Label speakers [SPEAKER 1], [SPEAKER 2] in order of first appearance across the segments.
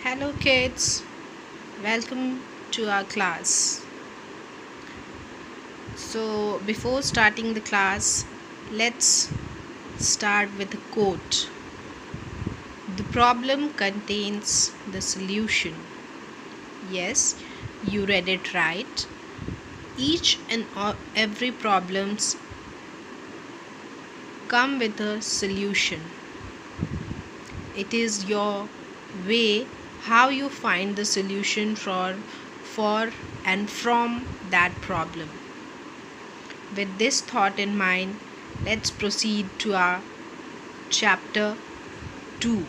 [SPEAKER 1] Hello, kids. Welcome to our class. So, before starting the class, let's start with a quote. The problem contains the solution. Yes, you read it right. Each and every problems come with a solution. It is your way how you find the solution for and from that problem. With this thought in mind, let's proceed to our chapter 2.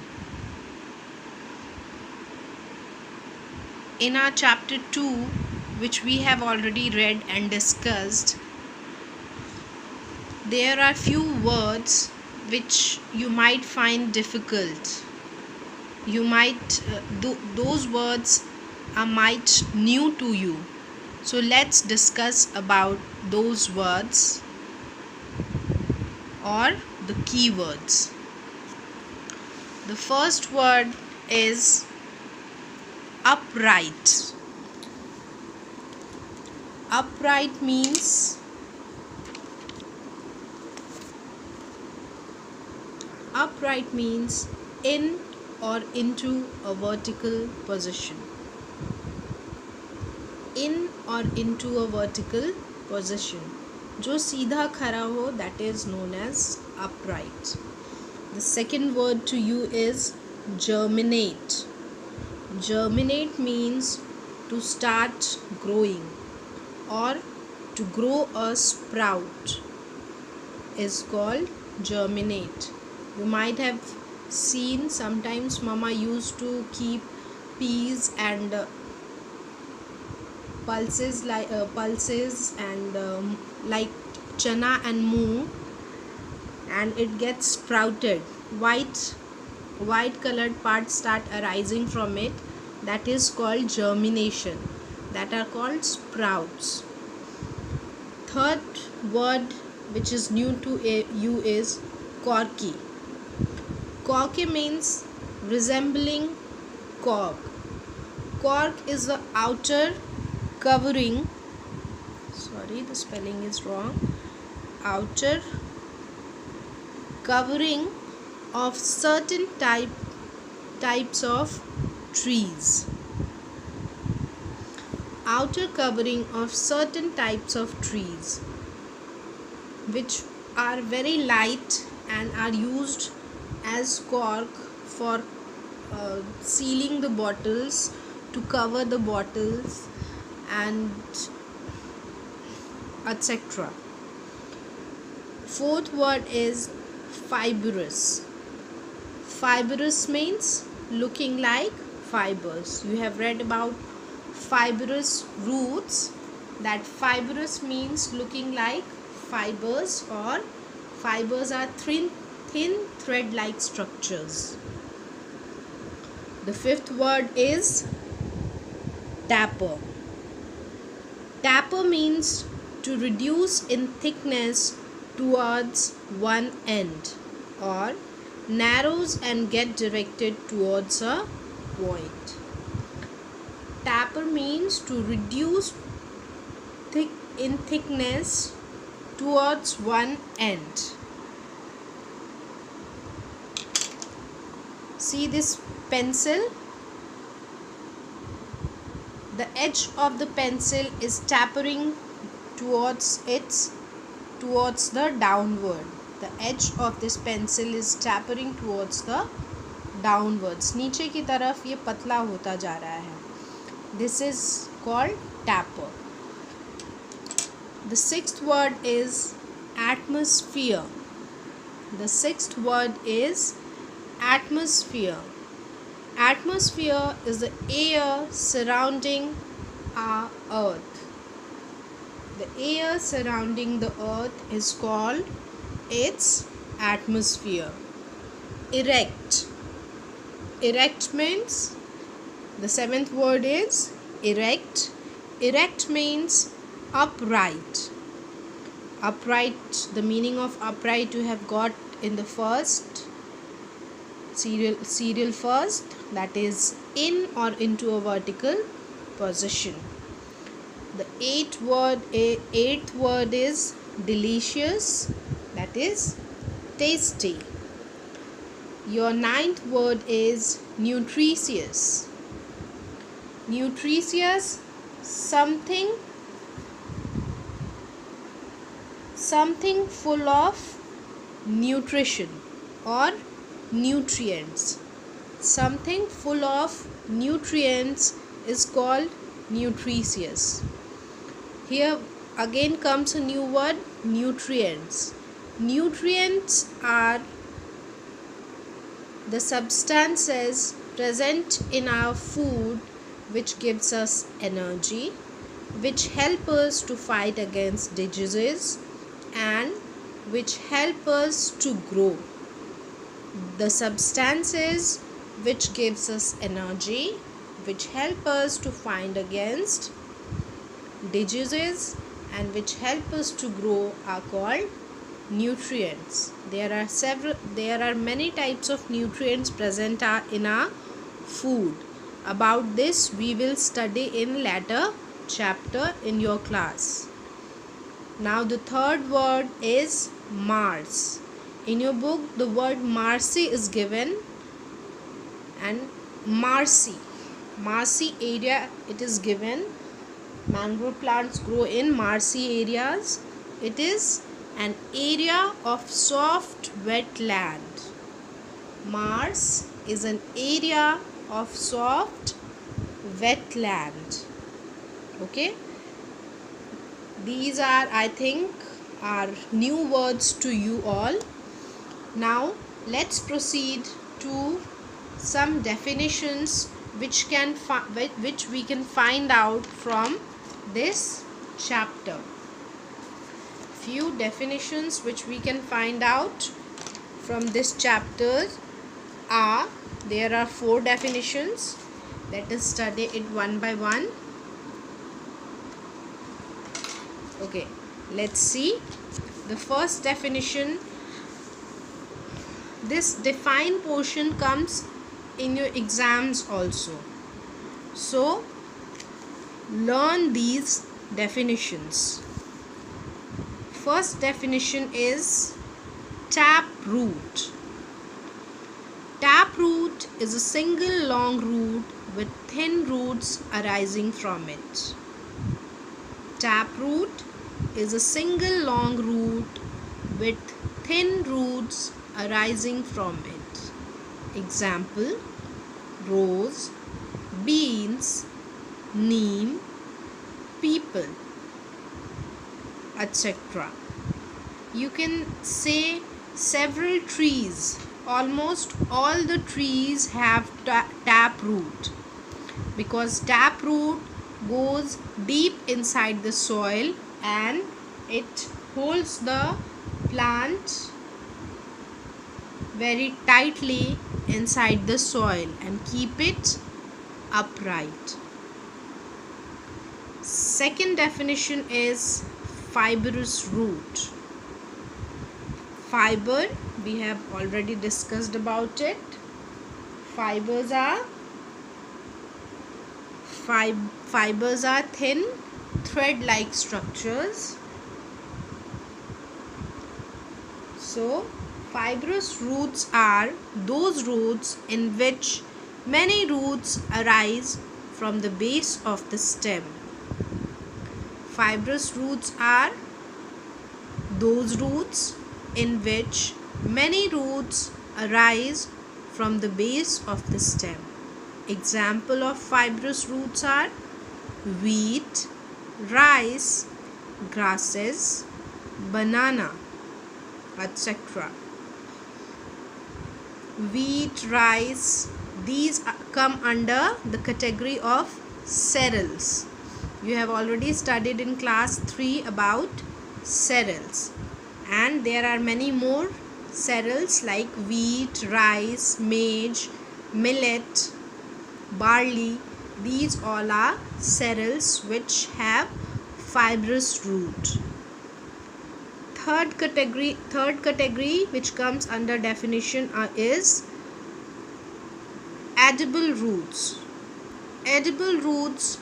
[SPEAKER 1] In our chapter 2, which we have already read and discussed, there are few words which you might find difficult. You might those words are might new to you. So let's discuss about those words or the keywords. The first word is upright. Upright means in or into a vertical position. In or into a vertical position. जो सीधा खड़ा हो, that is known as upright. The second word to you is germinate. Germinate means to start growing or to grow a sprout is called germinate. You might have seen sometimes mama used to keep peas and pulses and like chana and moong, and it gets sprouted. White colored parts start arising from it. That is called germination. That are called sprouts. Third word which is new to you is corky. Corky means resembling cork. Cork is the outer covering, sorry the spelling is wrong, outer covering of certain types of trees. Outer covering of certain types of trees which are very light and are used as cork for sealing the bottles, to cover the bottles and etc. Fourth word is fibrous. Fibrous means looking like fibers. You have read about fibrous roots. That fibrous means looking like fibers, or fibers are thin thread-like structures. The fifth word is taper. Taper means to reduce in thickness towards one end, or narrows and get directed towards a point. Taper means to reduce in thickness towards one end. See this pencil? The edge of the pencil is tapering towards the downward. The edge of this pencil is tapering towards the downwards. नीचे की तरफ ये पतला होता जा रहा है. This is called taper. The sixth word is atmosphere. The sixth word is atmosphere. Atmosphere is the air surrounding our earth. The air surrounding the earth is called its atmosphere. Erect. Erect means, the seventh word is erect. Erect means upright. Upright, the meaning of upright you have got in the first Serial first, that is in or into a vertical position. The eighth word is delicious, that is tasty. Your ninth word is nutritious. Nutritious, something full of nutrition or nutrients. Something full of nutrients is called nutritious. Here again comes a new word, nutrients. Nutrients are the substances present in our food which gives us energy, which help us to fight against diseases, and which help us to grow. The substances which gives us energy, which help us to fight against diseases, and which help us to grow are called nutrients. There are many types of nutrients present in our food. About this we will study in later chapter in your class. Now the third word is Mars. In your book the word Marsi is given, and marshy area it is given. Mangrove plants grow in marshy areas. It is an area of soft wet land. Mars is an area of soft wet land. Okay, these are, I think, are new words to you all. Now let's proceed to some definitions which we can find out from this chapter. Few definitions which we can find out from this chapter are, there are 4 definitions. Let us study it one by one. Okay, let's see the first definition. This defined portion comes in your exams also, so learn these definitions. First definition is tap root. Tap root is a single long root with thin roots arising from it. Tap root is a single long root with thin roots arising from it. Example: rose, beans, neem, people, etc. You can say several trees. Almost all the trees have tap root, because tap root goes deep inside the soil and it holds the plant very tightly inside the soil and keep it upright. Second definition is fibrous root. Fiber, we have already discussed about it. Fibers are thin thread-like structures. So fibrous roots are those roots in which many roots arise from the base of the stem. Fibrous roots are those roots in which many roots arise from the base of the stem. Example of fibrous roots are wheat, rice, grasses, banana, etc. Wheat, rice, these come under the category of cereals. You have already studied in class 3 about cereals, and there are many more cereals like wheat, rice, maize, millet, barley. These all are cereals which have fibrous root. Third category which comes under definition is edible roots. Edible roots.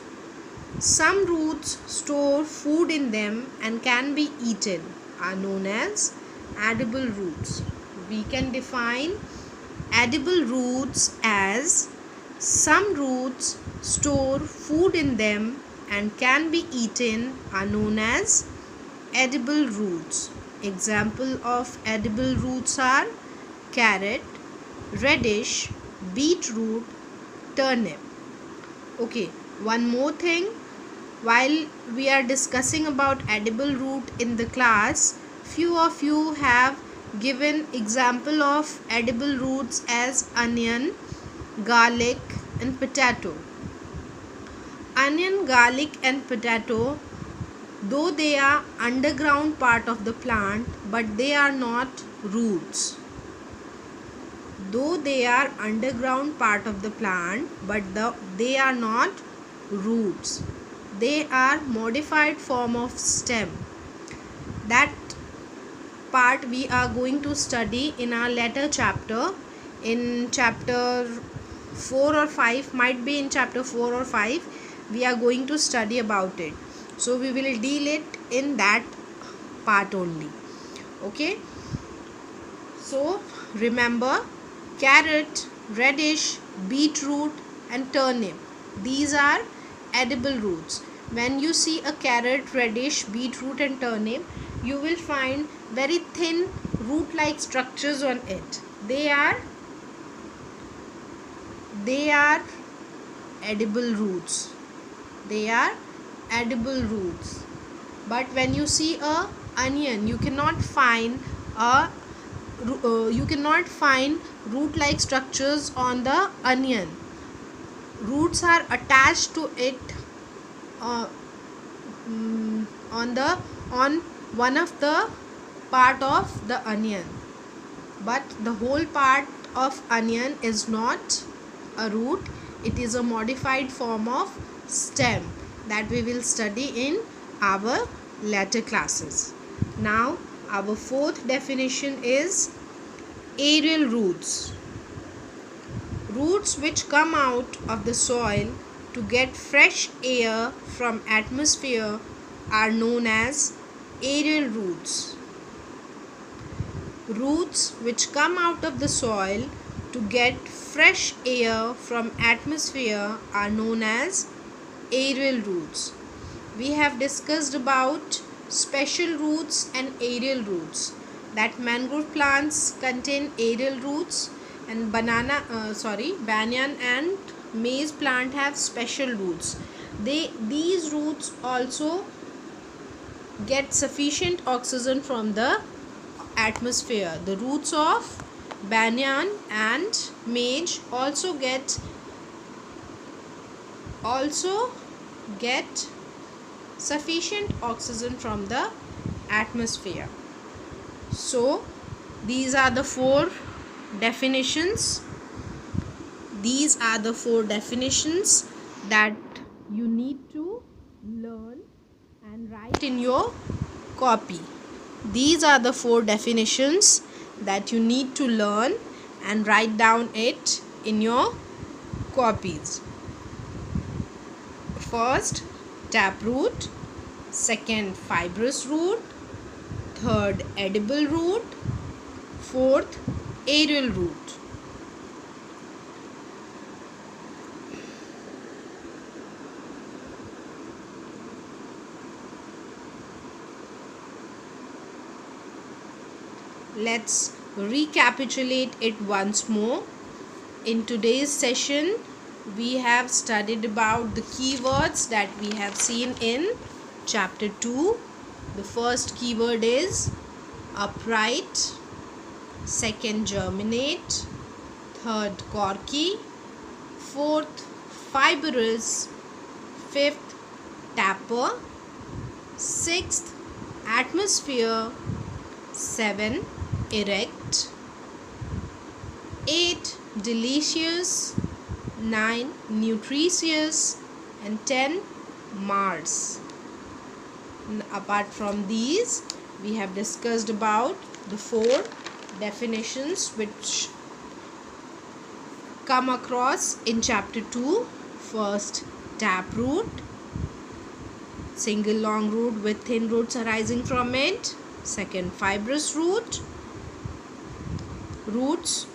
[SPEAKER 1] Some roots store food in them and can be eaten, are known as edible roots. We can define edible roots as some roots store food in them and can be eaten, are known as edible roots. Example of edible roots are carrot, radish, beetroot, turnip. Okay, one more thing. While we are discussing about edible root in the class, few of you have given example of edible roots as onion, garlic and potato. Onion, garlic and potato, though they are underground part of the plant, but they are not roots. Though they are underground part of the plant, but they are not roots. They are modified form of stem. That part we are going to study in our later chapter, in chapter 4 or 5, might be in chapter 4 or 5 we are going to study about it. So we will deal it in that part only. Okay, so remember, carrot, radish, beetroot and turnip, these are edible roots. When you see a carrot, radish, beetroot and turnip, you will find very thin root like structures on it. They are edible roots. They are edible roots. But when you see a onion, you cannot find root like structures on the onion. Roots are attached to it on one of the part of the onion, but the whole part of onion is not a root. It is a modified form of stem that we will study in our later classes. Now our fourth definition is aerial roots. Roots which come out of the soil to get fresh air from atmosphere are known as aerial roots. Roots which come out of the soil to get fresh air from atmosphere are known as aerial roots. We have discussed about special roots and aerial roots, that mangrove plants contain aerial roots and banyan and maize plant have special roots. These roots also get sufficient oxygen from the atmosphere. The roots of banyan and maize also get sufficient oxygen from the atmosphere. So these are the four definitions. These are the four definitions that you need to learn and write in your copy. These are the four definitions that you need to learn and write down it in your copies. First, taproot. Second, fibrous root. Third, edible root. Fourth, aerial root. Let's recapitulate it once more. In today's session, we have studied about the keywords that we have seen in chapter 2. The first keyword is upright, second germinate, third corky, fourth fibrous, fifth taper, sixth atmosphere, 7 erect, 8 delicious, 9 nutritious and 10 Mars. Apart from these, we have discussed about the four definitions which come across in chapter 2. First, taproot, single long root with thin roots arising from it. Second, fibrous root, roots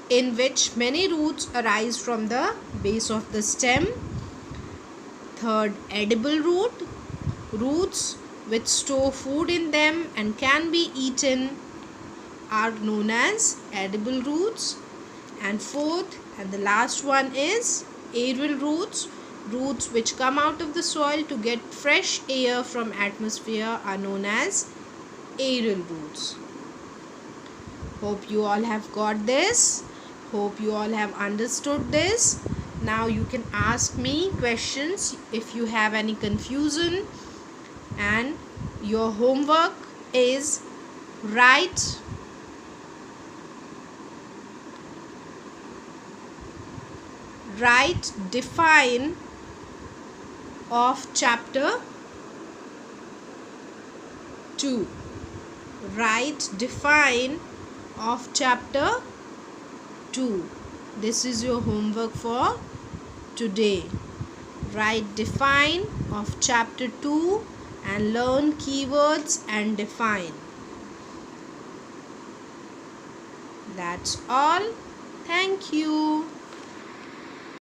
[SPEAKER 1] in which many roots arise from the base of the stem. Third, edible root, roots which store food in them and can be eaten are known as edible roots. And fourth and the last one is aerial roots, roots which come out of the soil to get fresh air from atmosphere are known as aerial roots. Hope you all have got this. Hope you all have understood this. Now you can ask me questions if you have any confusion, and your homework is write define of chapter 2. Write define of chapter 2. This is your homework for today. Write define of chapter 2 and learn keywords and define. That's all. Thank you.